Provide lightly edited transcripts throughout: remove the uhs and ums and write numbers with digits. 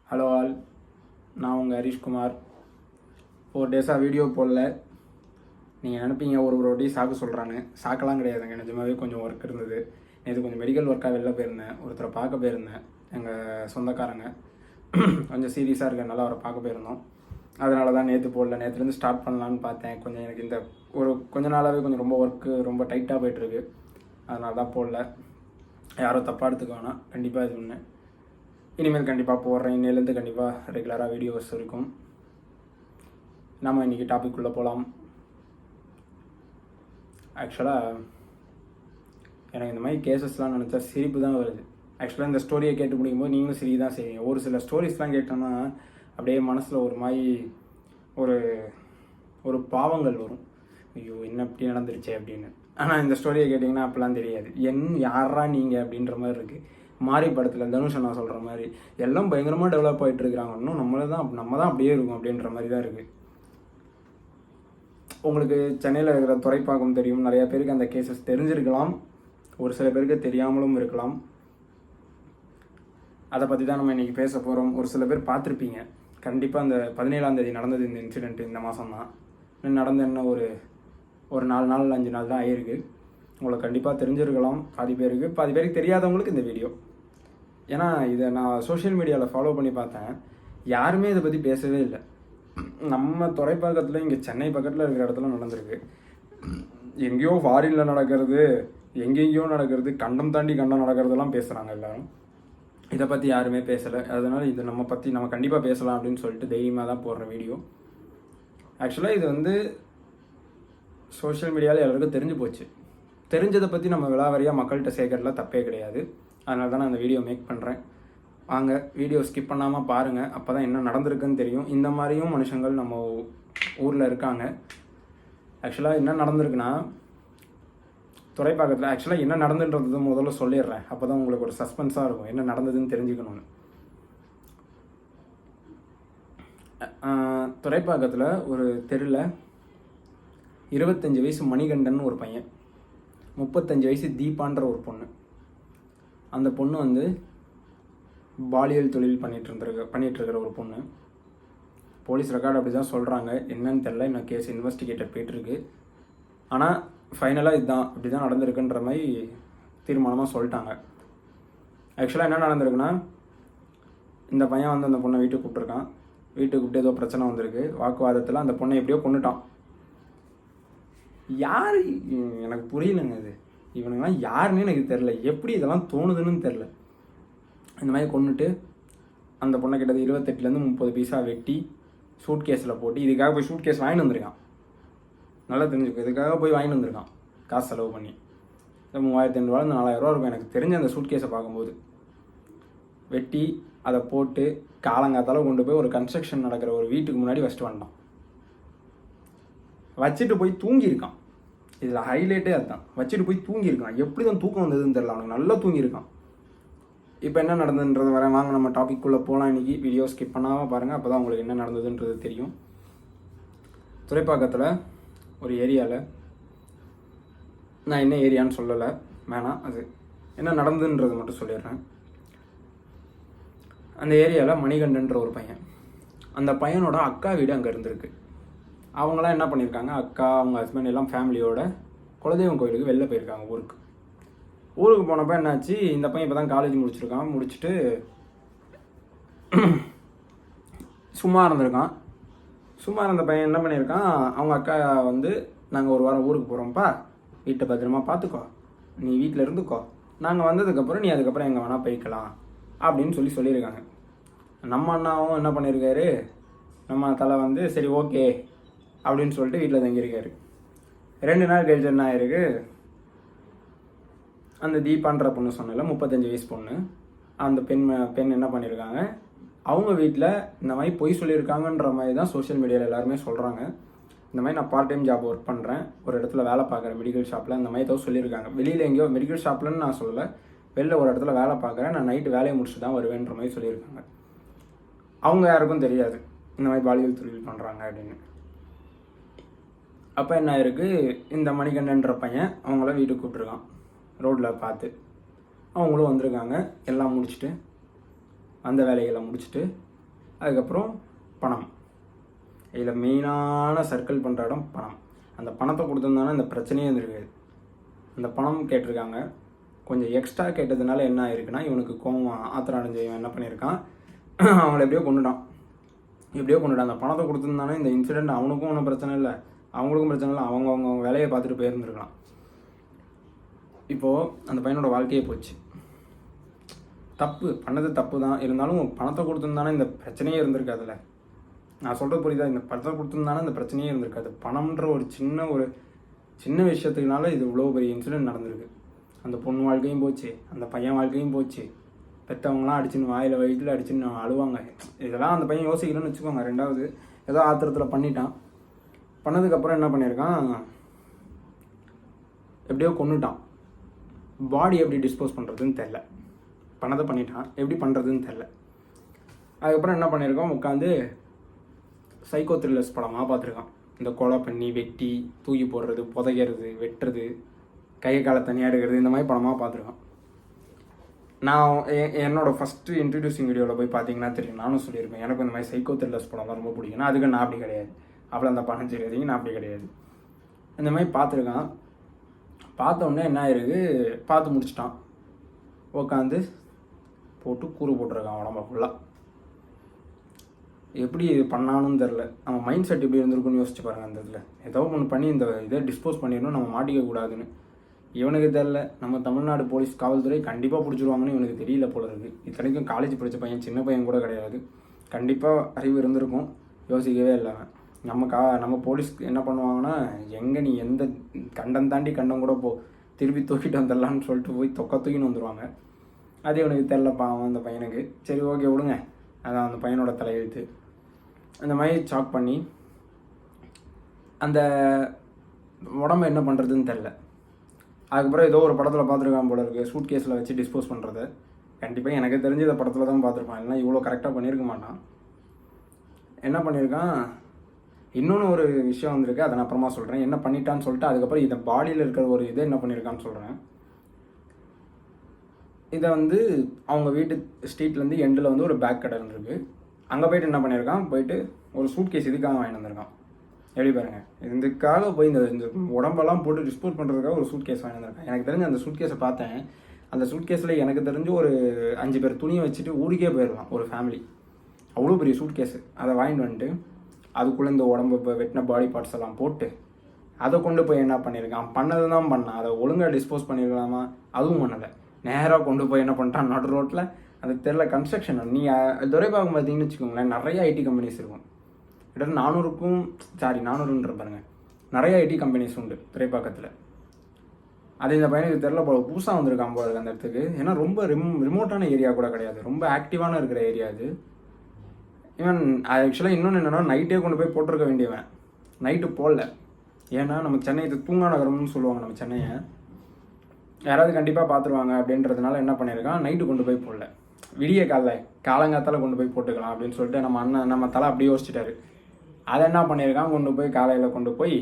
Hello all, நான் உங்கள் ஹரிஷ்குமார். 4 டேஸாக வீடியோ போடல. நீங்கள் நினைப்பீங்க ஒரு வாட்டி சாக்கு சொல்கிறான்னு. சாக்கெல்லாம் கிடையாதுங்க, நிஜமாகவே கொஞ்சம் ஒர்க் இருந்தது. நேற்று கொஞ்சம் மெடிக்கல் ஒர்க்காக வெளில போயிருந்தேன். ஒருத்தரை பார்க்க போயிருந்தேன், எங்கள் சொந்தக்காரங்க. கொஞ்சம் சீரியஸாக இருக்கனால அவரை பார்க்க போயிருந்தோம். அதனால தான் நேற்று போடல. நேற்றுலேருந்து ஸ்டார்ட் பண்ணலான்னு பார்த்தேன். கொஞ்சம் எனக்கு இந்த கொஞ்ச நாளாகவே கொஞ்சம் ரொம்ப ஒர்க்கு ரொம்ப டைட்டாக போய்ட்டுருக்கு. அதனால தான் போடல. யாரும் தப்பாக எடுத்துக்க வேணாம். கண்டிப்பாக இது ஒன்று இனிமேல் கண்டிப்பாக போடுறேன். இன்னிலேருந்து கண்டிப்பாக ரெகுலராக வீடியோஸ் இருக்கும். நம்ம இன்றைக்கி டாபிக்குள்ளே போகலாம். ஆக்சுவலாக எனக்கு இந்த மாதிரி கேசஸ்லாம் நினச்சா சிரிப்பு தான் வருது. ஆக்சுவலாக இந்த ஸ்டோரியை கேட்டு முடிக்கும்போது நீங்களும் சிரிக்க தான் செய்வீங்க. ஒரு சில ஸ்டோரிஸ்லாம் கேட்டோன்னா அப்படியே மனசில் ஒரு மாதிரி ஒரு பாவங்கள் வரும். ஐயோ என்ன இப்படி நடந்துருச்சே அப்படின்னு. ஆனால் இந்த ஸ்டோரியை கேட்டிங்கன்னா அப்போலாம் தெரியாது. யாரா நீங்கள் அப்படின்ற மாதிரி இருக்குது. மாரி படத்தில் தனுஷ் நான் சொல்கிற மாதிரி எல்லாம் பயங்கரமாக டெவலப் ஆகிட்டு இருக்கிறாங்க. இன்னும் நம்ம தான் அப்படியே இருக்கும் அப்படின்ற மாதிரி தான் இருக்குது. உங்களுக்கு சென்னையில் இருக்கிற துறைப்பாக்கம் தெரியும். நிறையா பேருக்கு அந்த கேசஸ் தெரிஞ்சிருக்கலாம், ஒரு சில பேருக்கு தெரியாமலும் இருக்கலாம். அதை பற்றி தான் நம்ம இன்றைக்கி பேச போகிறோம். ஒரு சில பேர் பார்த்துருப்பீங்க கண்டிப்பாக. அந்த 17ஆம் தேதி நடந்தது இந்த இன்சிடெண்ட்டு. இந்த மாதம் தான் நடந்த என்ன ஒரு 4 நாள் 5 நாள் தான் ஆகிருக்கு. உங்களுக்கு கண்டிப்பாக தெரிஞ்சிருக்கலாம் பாதி பேருக்கு தெரியாதவங்களுக்கு இந்த வீடியோ. ஏன்னா இதை நான் சோஷியல் மீடியாவில் ஃபாலோ பண்ணி பார்த்தேன். யாருமே இதை பற்றி பேசவே இல்லை. நம்ம துறைப்பாக்கத்தில் இங்கே சென்னை பக்கத்தில் இருக்கிற இடத்துல நடந்திருக்கு. எங்கேயோ ஃபாரினில் நடக்கிறது, எங்கெங்கேயோ நடக்கிறது, கண்டம் தாண்டி கண்டம் நடக்கிறதெல்லாம் பேசுகிறாங்க எல்லோரும். இதை பற்றி யாருமே பேசலை. அதனால் இது நம்ம கண்டிப்பாக பேசலாம் அப்படின்னு சொல்லிட்டு தைரியமாக தான் போடுற வீடியோ. ஆக்சுவலாக இது சோஷியல் மீடியாவில் எல்லாருக்கும் தெரிஞ்சு போச்சு. தெரிஞ்சதை பற்றி நம்ம விலாவரியாக மக்கள்கிட்ட சேர்க்கறதுல தப்பே கிடையாது. அதனால தான் நான் அந்த வீடியோ மேக் பண்ணுறேன். வாங்க வீடியோ ஸ்கிப் பண்ணாமல் பாருங்கள். அப்போ தான் என்ன நடந்திருக்குன்னு தெரியும். இந்த மாதிரியும் மனுஷங்கள் நம்ம ஊரில் இருக்காங்க. ஆக்சுவலாக என்ன நடந்திருக்குன்னா, துறைப்பாக்கத்தில் ஆக்சுவலாக என்ன நடந்துன்றது முதல்ல சொல்லிடுறேன். அப்போ தான் உங்களுக்கு ஒரு சஸ்பென்ஸாக இருக்கும், என்ன நடந்ததுன்னு தெரிஞ்சுக்கணும்னு. துறைப்பாக்கத்தில் ஒரு தெருவில் 25 வயசு மணிகண்டன் ஒரு பையன், 35 வயசு தீபான்ற ஒரு பொண்ணு. அந்த பொண்ணு பாலியல் தொழில் பண்ணிகிட்ருக்கிற ஒரு பொண்ணு. போலீஸ் ரெக்கார்டு அப்படி தான் சொல்கிறாங்க. என்னன்னு தெரில, இன்னும் கேஸ் இன்வெஸ்டிகேட்டர் போய்ட்டுருக்கு. ஆனால் ஃபைனலாக இதுதான் இப்படி தான் நடந்திருக்குன்ற மாதிரி தீர்மானமாக சொல்லிட்டாங்க. ஆக்சுவலாக என்ன நடந்திருக்குன்னா, இந்த பையன் அந்த பொண்ணை வீட்டுக்கு கூப்பிட்ருக்கான். வீட்டுக்கு கூப்பிட்டு ஏதோ பிரச்சனை வந்திருக்கு. வாக்குவாதத்தில் அந்த பொண்ணை எப்படியோ கொண்டுட்டான். யார் எனக்கு புரியலைங்க. இவனுங்கெல்லாம் யாருன்னு எனக்கு தெரில. எப்படி இதெல்லாம் தோணுதுன்னு தெரில. இந்த மாதிரி கொண்டுட்டு அந்த பொண்ணை கிட்டது 28லேருந்து 30 பீஸாக வெட்டி சூட் கேஸில் போட்டு, இதுக்காக போய் சூட் கேஸ் வாங்கிட்டு வந்திருக்கான். நல்லா தெரிஞ்சுக்கும், இதுக்காக போய் வாங்கிட்டு வந்திருக்கான் காசு செலவு பண்ணி. 3500 4000 இருக்கும் எனக்கு தெரிஞ்ச அந்த சூட் கேஸை பார்க்கும்போது. வெட்டி அதை போட்டு காலங்காத்தால கொண்டு போய் ஒரு கன்ஸ்ட்ரக்ஷன் நடக்கிற ஒரு வீட்டுக்கு முன்னாடி வச்சுட்டு வந்துட்டான். வச்சுட்டு போய் தூங்கியிருக்கான். இதில் ஹைலைட்டே அதுதான். வச்சுட்டு போய் தூங்கியிருக்கான். எப்படி தான் தூக்கம் வந்ததுன்னு தெரியல. அவனுக்கு நல்லா தூங்கியிருக்கான். இப்போ என்ன நடந்ததுன்றது வரேன். வாங்க நம்ம டாபிக்குள்ளே போகலாம். இன்றைக்கி வீடியோ ஸ்கிப் பண்ணாமல் பாருங்கள். அப்போ தான் உங்களுக்கு என்ன நடந்ததுன்றது தெரியும். துறைப்பாக்கத்தில் ஒரு ஏரியாவில், நான் என்ன ஏரியான்னு சொல்லலை, வேணாம், அது என்ன நடந்ததுன்றது மட்டும் சொல்லிடுறேன். அந்த ஏரியாவில் மணிகண்டன்ற ஒரு பையன், அந்த பையனோட அக்கா வீடு அங்கே இருந்திருக்கு. அவங்களாம் என்ன பண்ணியிருக்காங்க, அக்கா அவங்க ஹஸ்பண்ட் எல்லாம் ஃபேமிலியோட குலதெய்வம் கோயிலுக்கு வெளில போயிருக்காங்க. ஊருக்கு போனப்போ என்னாச்சு, இந்த பையன் இப்போ தான் காலேஜ் முடிச்சிருக்கான். முடிச்சுட்டு சும்மா இருந்திருக்கான். சும்மா இருந்த பையன் என்ன பண்ணியிருக்கான், அவங்க அக்கா நாங்கள் ஒரு வாரம் ஊருக்கு போகிறோம்ப்பா, வீட்டை பத்திரமா பார்த்துக்கோ, நீ வீட்டில் இருந்துக்கோ, நாங்கள் வந்ததுக்கப்புறம் நீ அதுக்கப்புறம் எங்கே வேணால் போய்க்கலாம் அப்படின்னு சொல்லியிருக்காங்க. நம்ம அண்ணாவும் என்ன பண்ணியிருக்காரு, நம்ம தலை சரி ஓகே அப்படின்னு சொல்லிட்டு வீட்டில் தங்கியிருக்காரு. 2 நாள் கழிச்சு என்ன ஆயிருக்கு, அந்த தீபான்ற பொண்ணு சொன்னல 35 வயசு பொண்ணு, அந்த பெண் என்ன பண்ணியிருக்காங்க, அவங்க வீட்டில் இந்த மாதிரி பொய் சொல்லியிருக்காங்கன்ற மாதிரி தான் சோஷியல் மீடியாவில் எல்லாருமே சொல்கிறாங்க. இந்த மாதிரி நான் பார்ட் டைம் ஜாப் ஒர்க் பண்ணுறேன், ஒரு இடத்துல வேலை பார்க்குறேன் மெடிக்கல் ஷாப்பில், இந்த மாதிரி ஏதோ சொல்லியிருக்காங்க. வெளியில் எங்கேயோ மெடிக்கல் ஷாப்லன்னு நான் சொல்லலை, வெளில ஒரு இடத்துல வேலை பார்க்குறேன், நான் நைட்டு வேலையை முடிச்சுட்டு தான் வருவேன்ற மாதிரி சொல்லியிருக்காங்க. அவங்க யாருக்கும் தெரியாது இந்த மாதிரி பாலியல் தொழில் பண்ணுறாங்க அப்படின்னு. அப்போ என்ன ஆயிருக்கு, இந்த மணிகண்டன்ற பையன் அவங்கள வீட்டுக்கு கூப்பிட்ருக்கான். ரோட்டில் பார்த்து அவங்களும் வந்திருக்காங்க. எல்லாம் முடிச்சுட்டு அந்த வேலைகளை முடிச்சுட்டு அதுக்கப்புறம் பணம். இதில் மெயினான சர்க்கிள் பண்ணுற இடம் பணம். அந்த பணத்தை கொடுத்துருந்தானே இந்த பிரச்சனையே இருந்திருக்காது. அந்த பணம் கேட்டிருக்காங்க, கொஞ்சம் எக்ஸ்ட்ரா கேட்டதுனால என்ன ஆயிருக்குன்னா, இவனுக்கு கோவம் ஆத்திரம் அடைஞ்சு இவன் என்ன பண்ணியிருக்கான், அவங்கள எப்படியோ கொண்டுட்டான். அந்த பணத்தை கொடுத்துருந்தானே இந்த இன்சிடெண்ட் அவனுக்கும் ஒன்றும் பிரச்சனை இல்லை, அவங்களுக்கும் பிரச்சனை இல்லை, அவங்க வேலையை பார்த்துட்டு போயிருந்துருக்கலாம். இப்போது அந்த பையனோட வாழ்க்கையே போச்சு. தப்பு பண்ணது தப்பு தான், இருந்தாலும் பணத்தை கொடுத்துருந்தானே இந்த பிரச்சனையே இருந்திருக்காதுல்ல. நான் சொல்கிறது புரியுதா? இந்த பணத்தை கொடுத்துருந்தானே இந்த பிரச்சனையே இருந்திருக்காது. பணம்ன்ற ஒரு சின்ன விஷயத்துக்குனால இது இவ்வளோ பெரிய இன்சிடென்ட் நடந்திருக்கு. அந்த பொண்ணு வாழ்க்கையும் போச்சு, அந்த பையன் வாழ்க்கையும் போச்சு. பெற்றவங்களாம் அடிச்சுன்னு வாயில் வயிற்றில் அடிச்சுன்னு அழுவாங்க. இதெல்லாம் அந்த பையன் யோசிக்கணும்னு வச்சுக்கோங்க. ரெண்டாவது ஏதோ ஆத்திரத்தில் பண்ணிட்டான். பண்ணதுக்கப்புறம் என்ன பண்ணியிருக்கான், எப்படியோ கொண்டுட்டான். பாடி எப்படி டிஸ்போஸ் பண்ணுறதுன்னு தெரில. பண்ணதை பண்ணிட்டான், எப்படி பண்ணுறதுன்னு தெரில. அதுக்கப்புறம் என்ன பண்ணியிருக்கான், உட்காந்து சைக்கோ த்ரில்லர்ஸ் படமாக பார்த்துருக்கான். இந்த கொலை பண்ணி வெட்டி தூக்கி போடுறது, புதைக்கிறது, வெட்டுறது, கையை காலை தனியாக எடுக்கிறது, இந்த மாதிரி படமாக பார்த்துருக்கான். நான் என்னோடய ஃபஸ்ட்டு இன்ட்ரடியூசிங் வீடியோவில் போய் பார்த்தீங்கன்னா தெரியும், நானும் சொல்லியிருப்பேன் எனக்கு இந்த மாதிரி சைக்கோ த்ரில்லர்ஸ் படம் தான் ரொம்ப பிடிக்கும்னா. அதுக்கு நான் அப்படி கிடையாது, அவ்வளோ அந்த படம் தெரியாதீங்க, நான் அப்படி கிடையாது. இந்த மாதிரி பார்த்துருக்கான். பார்த்த உடனே என்ன ஆயிருக்கு, பார்த்து முடிச்சிட்டான். உட்காந்து போட்டு கூறு போட்டிருக்கான் உடம்பு ஃபுல்லாக. எப்படி இது பண்ணானுன்னு தெரில. அவன் மைண்ட் செட் எப்படி இருந்திருக்குன்னு யோசிச்சு பாருங்கள். அந்த இதில் ஏதோ ஒன்று பண்ணி இந்த இதை டிஸ்போஸ் பண்ணிடணும், நம்ம மாட்டிக்க கூடாதுன்னு. இவனுக்கு தெரில, நம்ம தமிழ்நாடு போலீஸ் காவல்துறை கண்டிப்பாக பிடிச்சிருவாங்கன்னு இவனுக்கு தெரியல போல இருக்குது. இத்தனைக்கும் காலேஜ் படித்த பையன், சின்ன பையன் கூட கிடையாது. கண்டிப்பாக அறிவு இருந்திருக்கும், யோசிக்கவே இல்லை. நம்ம போலீஸ்க்கு என்ன பண்ணுவாங்கன்னா, எங்கே நீ எந்த கண்டம் தாண்டி கண்டம் கூட திருப்பி தூக்கிட்டு வந்துடலான்னு சொல்லிட்டு போய் தூக்கின்னு வந்துடுவாங்க. அது இவனுக்கு தெரில பாவம் அந்த பையனுக்கு. சரி ஓகே விடுங்க, அதான் அந்த பையனோட தலையெழுத்து. அந்த மாதிரி சாக் பண்ணி அந்த உடம்பு என்ன பண்ணுறதுன்னு தெரில. அதுக்கப்புறம் ஏதோ ஒரு படத்தில் பார்த்துருக்கான் போல இருக்குது, சூட் கேஸில் வச்சு டிஸ்போஸ் பண்ணுறது. கண்டிப்பாக எனக்கு தெரிஞ்சு இந்த படத்தில் தான் பார்த்துருப்பான், இல்லைனா இவ்வளோ கரெக்டாக பண்ணியிருக்க மாட்டான். என்ன பண்ணியிருக்கான், இன்னொன்று ஒரு விஷயம் வந்திருக்கு, அதை நான் அப்புறமா சொல்கிறேன். என்ன பண்ணிட்டான்னு சொல்லிட்டு அதுக்கப்புறம் இதை பாடியில் இருக்கிற ஒரு இதை என்ன பண்ணியிருக்கான்னு சொல்கிறேன். இதை அவங்க வீட்டு ஸ்ட்ரீட்லேருந்து எண்டில் ஒரு பேக் கடை இருக்குது. அங்கே போய்ட்டு என்ன பண்ணியிருக்கான், போயிட்டு ஒரு சூட் கேஸ் இதுக்காக வாங்கிட்டு வந்திருக்கான். எப்படி பாருங்கள், இதுக்காக போய் இந்த உடம்பெல்லாம் போட்டு டிஸ்போஸ் பண்ணுறதுக்காக ஒரு சூட் கேஸ் வாங்கி வந்திருக்கான். எனக்கு தெரிஞ்சு அந்த சூட் கேஸை பார்த்தேன். அந்த சூட் கேஸில் எனக்கு தெரிஞ்சு ஒரு 5 பேர் துணியை வச்சுட்டு ஊருக்கே போயிடலாம் ஒரு ஃபேமிலி. அவ்வளோ பெரிய சூட் கேஸு. அதை வாங்கிட்டு வந்துட்டு அதுக்குள்ளே இந்த உடம்பு வெட்டின பாடி பார்ட்ஸ் எல்லாம் போட்டு அதை கொண்டு போய் என்ன பண்ணியிருக்கான், பண்ணது தான் பண்ணான். அதை ஒழுங்காக டிஸ்போஸ் பண்ணியிருக்கலாமா, அதுவும் பண்ணலை. நேராக கொண்டு போய் என்ன பண்ணிட்டான், நடு ரோட்டில். அது தெரில, கன்ஸ்ட்ரக்ஷன். நீங்கள் துரைபாகம் பார்த்தீங்கன்னு வச்சுக்கோங்களேன், நிறைய ஐடி கம்பெனிஸ் இருக்கும். கிட்டத்தட்ட 400ன்ற பாருங்கள், நிறைய ஐடி கம்பெனிஸ் உண்டு துரைப்பாக்கத்தில். அது இந்த பையனுக்கு தெரில போல, புதுசாக வந்திருக்கான் போல அந்த இடத்துக்கு. ஏன்னா ரொம்ப ரிமோட்டான ஏரியா கூட கிடையாது, ரொம்ப ஆக்டிவான இருக்கிற ஏரியா அது. ஈவன் ஆக்சுவலாக இன்னொன்று என்னென்னா, நைட்டே கொண்டு போய் போட்டிருக்க வேண்டியவன் நைட்டு போடல. ஏன்னா நம்ம சென்னை இது தூங்கா நகரம்னு சொல்லுவாங்க நம்ம சென்னையை, யாராவது கண்டிப்பாக பார்த்துருவாங்க அப்படின்றதுனால என்ன பண்ணியிருக்கான், நைட்டு கொண்டு போய் போடல, விடிய காலங்காத்தால் கொண்டு போய் போட்டுக்கலாம் அப்படின்னு சொல்லிட்டு நம்ம தலை அப்படியே யோசிச்சுட்டாரு. அதை என்ன பண்ணியிருக்கான், கொண்டு போய் காலையில் கொண்டு போய்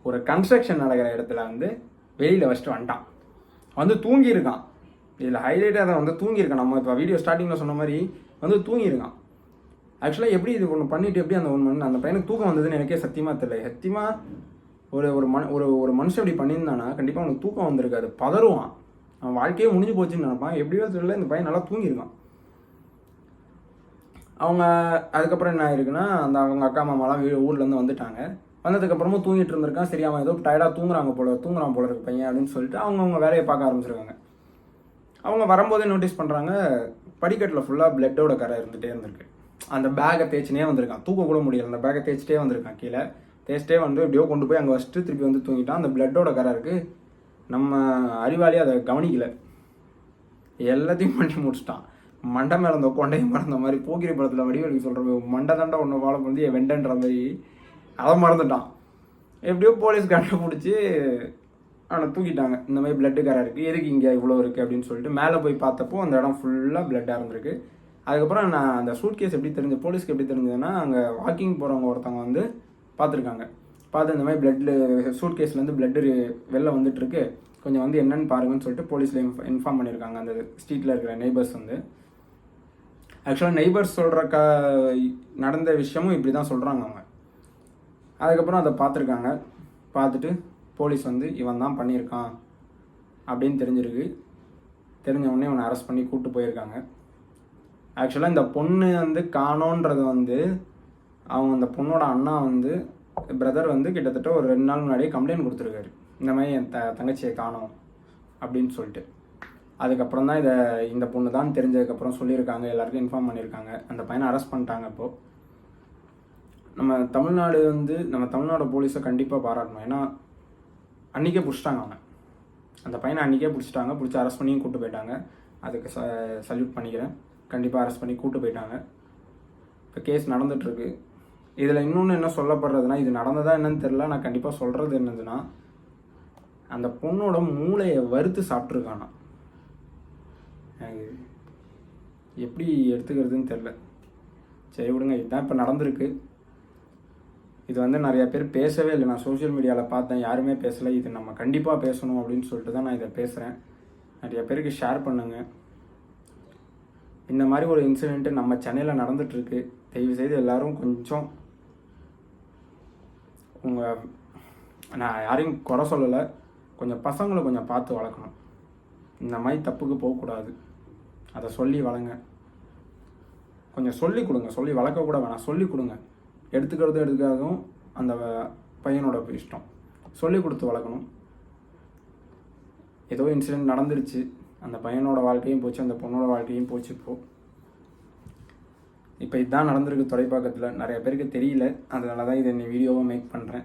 ஒரு கன்ஸ்ட்ரக்ஷன் நடக்கிற இடத்துல வெளியில் வச்சுட்டு வந்துட்டான். தூங்கியிருக்கான். இதில் ஹைலைட்டாக அதை தூங்கியிருக்கான். நம்ம இப்போ வீடியோ ஸ்டார்டிங்கில் சொன்ன மாதிரி தூங்கியிருக்கான். ஆக்சுவலாக எப்படி இது ஒன்று பண்ணிவிட்டு எப்படி அந்த பையனுக்கு தூக்கம் வந்ததுன்னு எனக்கே சத்தியமாக தெரியல. சத்தியமாக ஒரு மனுஷன் இப்படி பண்ணியிருந்தானா கண்டிப்பாக அவனுக்கு தூக்கம் வந்திருக்காது, பதறுவான், அவன் வாழ்க்கையே முடிஞ்சு போச்சுன்னு நினைப்பான். எப்படியோ தெரியல, இந்த பையன் நல்லா தூங்கியிருக்கான். அவங்க அதுக்கப்புறம் என்ன ஆயிருக்குன்னா, அவங்க அக்கா மாமாலாம் ஊர்லேருந்து வந்துட்டாங்க. வந்ததுக்கப்புறமும் தூங்கிட்டு இருந்திருக்கான். சரி, அவன் ஏதோ டயர்டாக தூங்குறான் போல இருக்கு பையன் அப்படின்னு சொல்லிட்டு அவங்க வேலையை பார்க்க ஆரம்பிச்சிருக்காங்க. அவங்க வரும்போதே நோட்டீஸ் பண்ணுறாங்க, படிக்கட்டில் ஃபுல்லாக பிளட்டோட கரை இருந்துகிட்டே இருந்திருக்கு. அந்த பேக்கை தேய்ச்சினே வந்திருக்கான், தூக்க கூட முடியல, அந்த பேக்கை தேய்ச்சிட்டே வந்திருக்கான். கீழே தேய்ச்சிட்டே எப்படியோ கொண்டு போய் அங்கே வச்சுட்டு திருப்பி தூங்கிட்டான். அந்த பிளட்டோட கரை இருக்குது. நம்ம அறிவாளியே அதை கவனிக்கலை, எல்லாத்தையும் பண்ணி முடிச்சிட்டான். மண்டை மேலே அந்த கொண்டையும் மறந்த மாதிரி போக்கிரி படத்தில் வடிவேலுக்கு சொல்கிற மண்டை தண்டை ஒன்று வாழை வந்து வெண்டன்ற மாதிரி அதை மறந்துட்டான். எப்படியோ போலீஸ் கண்டுபிடிச்சி அவனை தூக்கிட்டாங்க. இந்த மாதிரி பிளட்டு கரை இருக்குது, எதுக்கு இங்கே இவ்வளோ இருக்குது அப்படின்னு சொல்லிட்டு மேலே போய் பார்த்தப்போ அந்த இடம் ஃபுல்லாக பிளட்டாக இருந்திருக்கு. அதுக்கப்புறம் நான் அந்த சூட் கேஸ் எப்படி போலீஸ்க்கு எப்படி தெரிஞ்சதுன்னா, அங்கே வாக்கிங் போகிறவங்க ஒருத்தவங்க பார்த்துருக்காங்க. பார்த்து இந்த மாதிரி பிளட்டில் சூட் கேஸ்லேருந்து பிளட்டு வெளில வந்துட்டுருக்கு, கொஞ்சம் என்னென்னு பாருங்கன்னு சொல்லிட்டு போலீஸில் இன்ஃபார்ம் பண்ணியிருக்காங்க அந்த ஸ்ட்ரீட்டில் இருக்கிற நெய்பர்ஸ். ஆக்சுவலாக நெய்பர்ஸ் சொல்கிற நடந்த விஷயமும் இப்படி தான் சொல்கிறாங்க அவங்க. அதுக்கப்புறம் அதை பார்த்துருக்காங்க. பார்த்துட்டு போலீஸ் வந்து இவன் தான் பண்ணியிருக்கான் அப்படின்னு தெரிஞ்சிருக்கு. தெரிஞ்ச உடனே இவனை அரெஸ்ட் பண்ணி கூப்பிட்டு போயிருக்காங்க. ஆக்சுவலாக இந்த பொண்ணு வந்து காணோன்றது வந்து அவங்க அந்த பொண்ணோட அண்ணா வந்து பிரதர் வந்து கிட்டத்தட்ட ஒரு 2 நாள் முன்னாடியே கம்ப்ளைண்ட் கொடுத்துருக்காரு, இந்த மாதிரி என் தங்கச்சியை காணோம் அப்படின்னு சொல்லிட்டு. அதுக்கப்புறம் தான் இந்த பொண்ணு தான் தெரிஞ்சதுக்கப்புறம் சொல்லியிருக்காங்க, எல்லாருக்கும் இன்ஃபார்ம் பண்ணியிருக்காங்க. அந்த பையனை அரெஸ்ட் பண்ணிட்டாங்க. இப்போது நம்ம தமிழ்நாடு போலீஸை கண்டிப்பாக பாராட்டணும். ஏன்னா அன்றைக்கே பிடிச்சிட்டாங்க அவங்க. அந்த பையனை அன்றைக்கே பிடிச்சிட்டாங்க. பிடிச்சி அரெஸ்ட் பண்ணியும் கூப்பிட்டு போயிட்டாங்க. அதுக்கு சல்யூட் பண்ணிக்கிறேன். கண்டிப்பாக அரெஸ்ட் பண்ணி கூப்பிட்டு போயிட்டாங்க. இப்போ கேஸ் நடந்துகிட்ருக்கு. இதில் இன்னொன்று என்ன சொல்லப்படுறதுனா, இது நடந்ததா என்னன்னு தெரில. நான் கண்டிப்பாக சொல்கிறது என்னதுன்னா, அந்த பொண்ணோட மூளையை வறுத்து சாப்பிட்ருக்கானா. எனக்கு எப்படி எடுத்துக்கிறதுன்னு தெரில. சரி விடுங்க, இதுதான் இப்போ நடந்திருக்கு. இது வந்து நிறையா பேர் பேசவே இல்லை. நான் சோஷியல் மீடியாவில் பார்த்தேன், யாருமே பேசலை. இது நம்ம கண்டிப்பாக பேசணும் அப்படின்னு சொல்லிட்டு தான் நான் இதை பேசுகிறேன். நிறைய பேருக்கு ஷேர் பண்ணுங்கள். இந்த மாதிரி ஒரு இன்சிடெண்ட்டு நம்ம சென்னையில் நடந்துகிட்ருக்கு. தயவுசெய்து எல்லோரும் கொஞ்சம் நான் யாரையும் குறை சொல்லலை, கொஞ்சம் பசங்களை கொஞ்சம் பார்த்து வளர்க்கணும். இந்த மாதிரி தப்புக்கு போகக்கூடாது. அதை சொல்லி வளங்க. கொஞ்சம் சொல்லி கொடுங்க. சொல்லி வளர்க்கக்கூட வேணாம், சொல்லி கொடுங்க. எடுத்துக்கிறதும் அந்த பையனோட இஷ்டம். சொல்லி கொடுத்து வளர்க்கணும். ஏதோ இன்சிடெண்ட் நடந்துருச்சு, அந்த பையனோட வாழ்க்கையும் போச்சு, அந்த பொண்ணோட வாழ்க்கையும் போச்சு. இப்போ இதுதான் நடந்திருக்கு துறைப்பாக்கத்தில். நிறைய பேருக்கு தெரியல, அதனால தான் இதை வீடியோவை மேக் பண்ணுறேன்.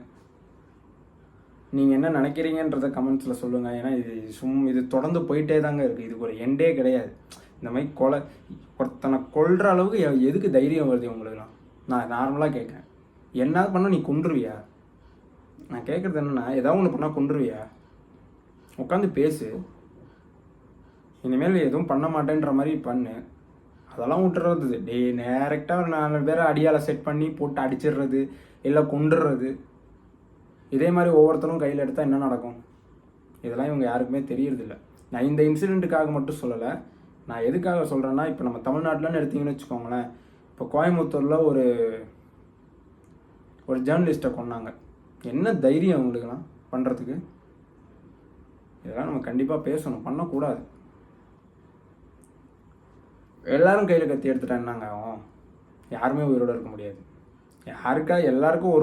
நீங்கள் என்ன நினைக்கிறீங்கன்றத கமெண்ட்ஸில் சொல்லுங்கள். ஏன்னா இது தொடர்ந்து போயிட்டே தாங்க இருக்குது. இதுக்கு ஒரு எண்டே கிடையாது. இந்த மாதிரி ஒருத்தனை கொல்ற அளவுக்கு எதுக்கு தைரியம் வருது உங்களுக்குலாம்? நான் நார்மலாக கேட்குறேன். என்ன பண்ணால் நீ கொன்றுவியா? நான் கேட்குறது என்னென்னா, ஏதாவது ஒன்று பண்ணால் கொன்றுவியா? உட்காந்து பேசு. இனிமேல் எதுவும் பண்ண மாட்டேன்ற மாதிரி பண்ணு. அதெல்லாம் விட்டுறது. டேரெக்டாக 4 பேரை அடியால் செட் பண்ணி போட்டு அடிச்சிடுறது, இல்லை கொண்டுடுறது. இதே மாதிரி ஒவ்வொருத்தரும் கையில் எடுத்தால் என்ன நடக்கும்? இதெல்லாம் இவங்க யாருக்குமே தெரியறதில்ல. நான் இந்த இன்சிடெண்ட்டுக்காக மட்டும் சொல்லலை. நான் எதுக்காக சொல்கிறேன்னா, இப்போ நம்ம தமிழ்நாட்டில்னு எடுத்திங்கன்னு வச்சுக்கோங்களேன். இப்போ கோயம்புத்தூரில் ஒரு ஜேர்னலிஸ்ட்டை கொன்னாங்க. என்ன தைரியம் அவங்களுக்குலாம் பண்ணுறதுக்கு? இதெல்லாம் நம்ம கண்டிப்பாக பேசணும், பண்ணக்கூடாது. எல்லாரும் கையில் கத்தி எடுத்துட்டா என்னங்க ஆகும்? யாருமே உயிரோடு இருக்க முடியாது. எல்லாருக்கும்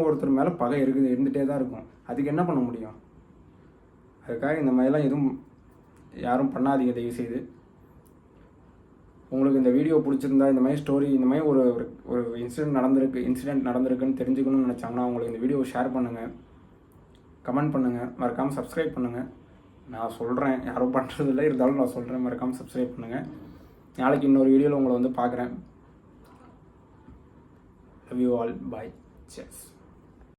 ஒருத்தர் மேலே பகை இருந்துகிட்டே தான் இருக்கும். அதுக்கு என்ன பண்ண முடியும்? அதுக்காக இந்த மாதிரிலாம் எதுவும் யாரும் பண்ணாதீங்க தயவுசெய்து. உங்களுக்கு இந்த வீடியோ பிடிச்சிருந்தா, இந்த மாதிரி ஸ்டோரி, இந்த மாதிரி ஒரு இன்சிடெண்ட் நடந்திருக்குன்னு தெரிஞ்சுக்கணும்னு நினச்சாங்கன்னா உங்களுக்கு இந்த வீடியோவை ஷேர் பண்ணுங்கள், கமெண்ட் பண்ணுங்கள், மறக்காமல் சப்ஸ்கிரைப் பண்ணுங்கள். நான் சொல்கிறேன், யாரும் பண்ணுறதில்ல, இருந்தாலும் நான் சொல்கிறேன், மறக்காமல் சப்ஸ்கிரைப் பண்ணுங்கள். நாளைக்கு இன்னொரு வீடியோவில் உங்களை வந்து பார்க்குறேன். Love you all. Bye. Cheers.